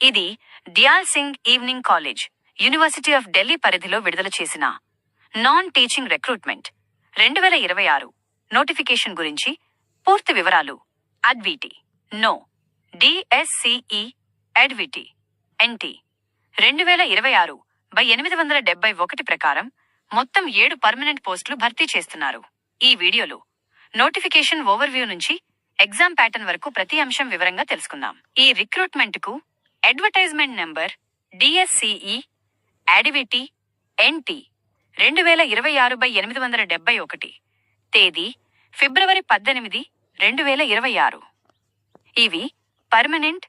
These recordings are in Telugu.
ఇది Dyal Singh evening college, university of Delhi పరిధిలో విడుదల చేసిన నాన్ టీచింగ్ రిక్రూట్మెంట్ 2026 నోటిఫికేషన్ గురించి పూర్తి వివరాలు. అడ్విటి నో డిఎస్సిఈ అడ్విటి ఎన్టీ 2026/871 ప్రకారం మొత్తం 7 పర్మనెంట్ పోస్టులు భర్తీ చేస్తున్నారు. ఈ వీడియోలో నోటిఫికేషన్ ఓవర్వ్యూ నుంచి ఎగ్జామ్ ప్యాటర్న్ వరకు ప్రతి అంశం వివరంగా తెలుసుకుందాం. ఈ రిక్రూట్మెంట్ కు అడ్వర్టైజ్మెంట్ నెంబర్ డిఎస్సిఈ అడ్విటి ఎన్టీ 2026/871, తేదీ ఫిబ్రవరి 18, 2026. ఇవి పర్మనెంట్,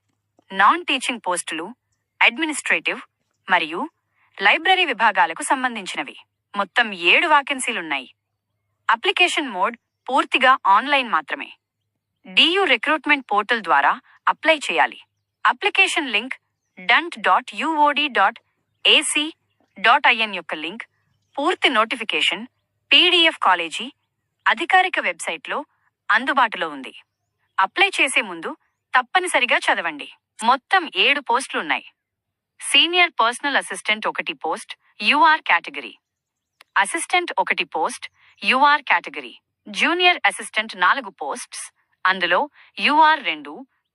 నాన్ టీచింగ్ పోస్టులు, అడ్మినిస్ట్రేటివ్ మరియు లైబ్రరీ విభాగాలకు సంబంధించినవి. మొత్తం 7 వాకెన్సీలున్నాయి. అప్లికేషన్ మోడ్ పూర్తిగా ఆన్లైన్ మాత్రమే. డియు రిక్రూట్మెంట్ పోర్టల్ ద్వారా అప్లై చేయాలి. అప్లికేషన్ లింక్ dunt.uod.ac.in యొక్క లింక్ పూర్తి నోటిఫికేషన్ పీడీఎఫ్ కాలేజీ అధికారిక వెబ్సైట్లో అందుబాటులో ఉంది. అప్లై చేసే ముందు తప్పనిసరిగా చదవండి. మొత్తం 7 పోస్టులున్నాయి. Senior personal assistant 1 post, UR category. Assistant 1 post, UR category. Junior assistant 4 posts, అందులో UR 2,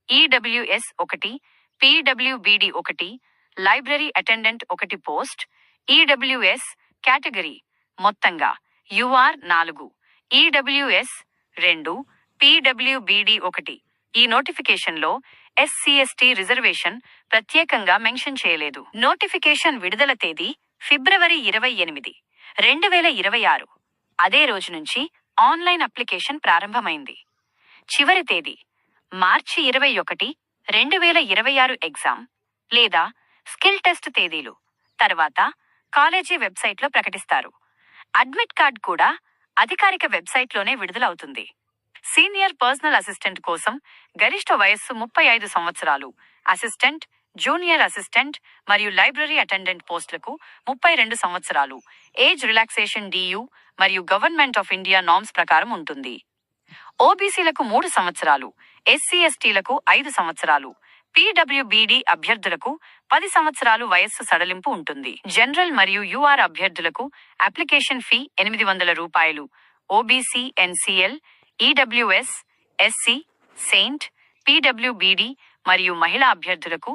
EWS 1, PWBD 1, library attendant 1 post, EWS category. మొత్తంగా యూఆర్ 4, ఈడబ్ల్యూఎస్ 2, పీడబ్ల్యూబీడీ 1. ఈ నోటిఫికేషన్లో ఎస్సీ/ఎస్టీ రిజర్వేషన్ ప్రత్యేకంగా మెన్షన్ చేయలేదు. నోటిఫికేషన్ విడుదల తేదీ ఫిబ్రవరి 28, 2026. అదే రోజు నుంచి ఆన్లైన్ అప్లికేషన్ ప్రారంభమైంది. చివరి తేదీ మార్చి 21, 2026. ఎగ్జామ్ లేదా స్కిల్ టెస్ట్ తేదీలు తర్వాత కాలేజీ వెబ్సైట్లో ప్రకటిస్తారు. అడ్మిట్ కార్డ్ కూడా అధికారిక వెబ్సైట్లోనే విడుదలవుతుంది. సీనియర్ పర్సనల్ అసిస్టెంట్ కోసం గరిష్ట వయస్సు 35 సంవత్సరాలు, అసిస్టెంట్, జూనియర్ అసిస్టెంట్ మరియు లైబ్రరీ అటెండెంట్ పోస్టులకు 32 సంవత్సరాలు. ఏజ్ రిలాక్సేషన్ డియు మరియు గవర్నమెంట్ ఆఫ్ ఇండియా నార్మ్స్ ప్రకారం ఉంటుంది. ఓబీసీలకు 3 సంవత్సరాలు, ఎస్సీ/ఎస్టీలకు 5 సంవత్సరాలు, పీడబ్ల్యూబీడీ అభ్యర్థులకు 10 సంవత్సరాలు వయస్సు సడలింపు ఉంటుంది. జనరల్ మరియు యూఆర్ అభ్యర్థులకు application fee ₹800, OBC, NCL, EWS, SC, ST, PWBD మరియు మహిళా అభ్యర్థులకు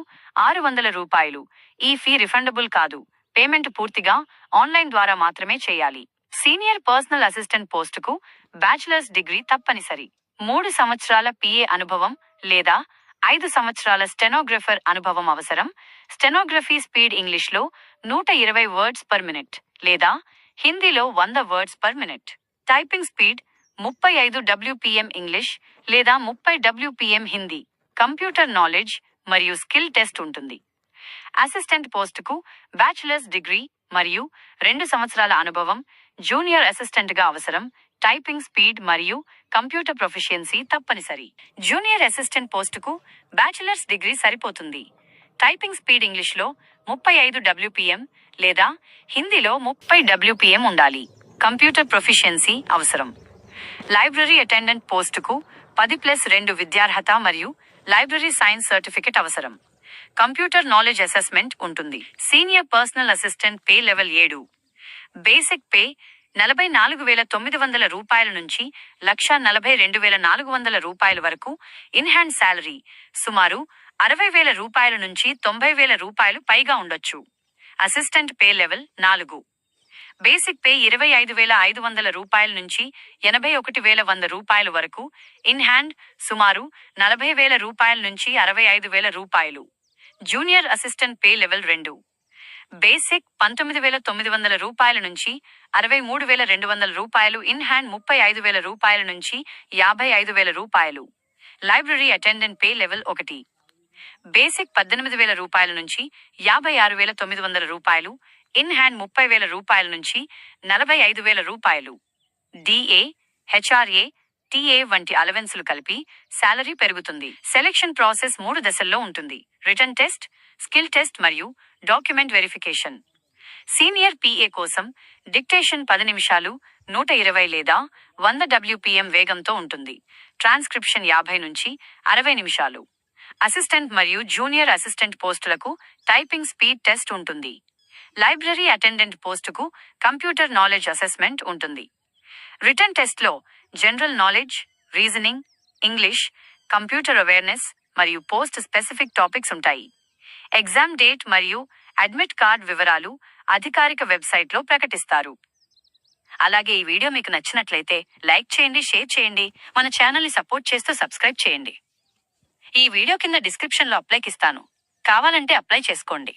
₹600. ఈ ఫీ రిఫండబుల్ కాదు. పేమెంట్ పూర్తిగా ఆన్లైన్ ద్వారా మాత్రమే చేయాలి. సీనియర్ పర్సనల్ అసిస్టెంట్ పోస్టుకు బ్యాచిలర్స్ డిగ్రీ తప్పనిసరి. 3 సంవత్సరాల పిఏ అనుభవం లేదా 5 సంవత్సరాల స్టెనోగ్రఫర్ అనుభవం అవసరం. స్టెనోగ్రఫీ స్పీడ్ ఇంగ్లీష్లో 120 వర్డ్స్ పర్ మినిట్ లేదా హిందీలో 100 words per minute. Typing speed 35 WPM English లేదా 30 WPM హిందీ. కంప్యూటర్ నాలెడ్జ్ మరియు స్కిల్ టెస్ట్ ఉంటుంది. అసిస్టెంట్ పోస్టుకు బ్యాచిలర్స్ డిగ్రీ మరియు 2 సంవత్సరాల అనుభవం జూనియర్ అసిస్టెంట్గా అవసరం. టైపింగ్ స్పీడ్ మరియు కంప్యూటర్ ప్రొఫిషియన్సీ తప్పనిసరి. జూనియర్ అసిస్టెంట్ పోస్టుకు బ్యాచిలర్స్ డిగ్రీ సరిపోతుంది. టైపింగ్ స్పీడ్ ఇంగ్లీష్లో 35 WPM లేదా హిందీలో 30 WPM ఉండాలి. కంప్యూటర్ ప్రొఫిషియన్సీ అవసరం. లైబ్రరీ అటెండెంట్ పోస్టుకు 10+2 విద్యార్హత మరియు లైబ్రరీ సైన్స్ సర్టిఫికెట్ అవసరం. కంప్యూటర్ నాలెడ్జ్ అసెస్మెంట్ ఉంటుంది. Senior personal assistant pay level 7. Basic pay ₹44,900 నుంచి ₹1,42,400 వరకు. ఇన్ హ్యాండ్ శాలరీ సుమారు ₹60,000 నుంచి ₹90,000 పైగా ఉండొచ్చు. Assistant pay level 4. Basic pay ₹25,500 నుంచి ₹81,100 వరకు. ఇన్ హ్యాండ్ సుమారు ₹40,000 నుంచి ₹65,000. Junior assistant pay level 2. Basic ₹19,900 నుంచి ₹63,200. ఇన్ హ్యాండ్ ₹35,000 నుంచి ₹55,000. Library attendant pay level 1. Basic ₹18,000 నుంచి ₹56,900. ఇన్ హ్యాండ్ ₹30,000 నుంచి ₹45,000. డిఏ, హెచ్ఆర్ఏ, టీఏ వంటి అలవెన్సులు కలిపి శాలరీ పెరుగుతుంది. సెలెక్షన్ ప్రాసెస్ 3 దశల్లో ఉంటుంది. రిటన్ టెస్ట్, స్కిల్ టెస్ట్ మరియు డాక్యుమెంట్ వెరిఫికేషన్. సీనియర్ పీఏ కోసం డిక్టేషన్ 10 నిమిషాలు, 120 లేదా 100 WPM వేగంతో ఉంటుంది. ట్రాన్స్క్రిప్షన్ 50 నుంచి 60 నిమిషాలు. అసిస్టెంట్ మరియు జూనియర్ అసిస్టెంట్ పోస్టులకు టైపింగ్ స్పీడ్ టెస్ట్ ఉంటుంది. లైబ్రరీ అటెండెంట్ పోస్టుకు కంప్యూటర్ నాలెడ్జ్ అసెస్మెంట్ ఉంటుంది. రిటన్ టెస్ట్లో general knowledge, reasoning, English, computer awareness మరియు పోస్ట్ స్పెసిఫిక్ టాపిక్స్ ఉంటాయి. ఎగ్జామ్ డేట్ మరియు అడ్మిట్ కార్డ్ వివరాలు అధికారిక వెబ్సైట్లో ప్రకటిస్తారు. అలాగే ఈ వీడియో మీకు నచ్చినట్లయితే లైక్ చేయండి, షేర్ చేయండి, మన ఛానల్ని సపోర్ట్ చేస్తూ సబ్స్క్రైబ్ చేయండి. ఈ వీడియో కింద డిస్క్రిప్షన్లో అప్లైకి ఇస్తాను, కావాలంటే అప్లై చేసుకోండి.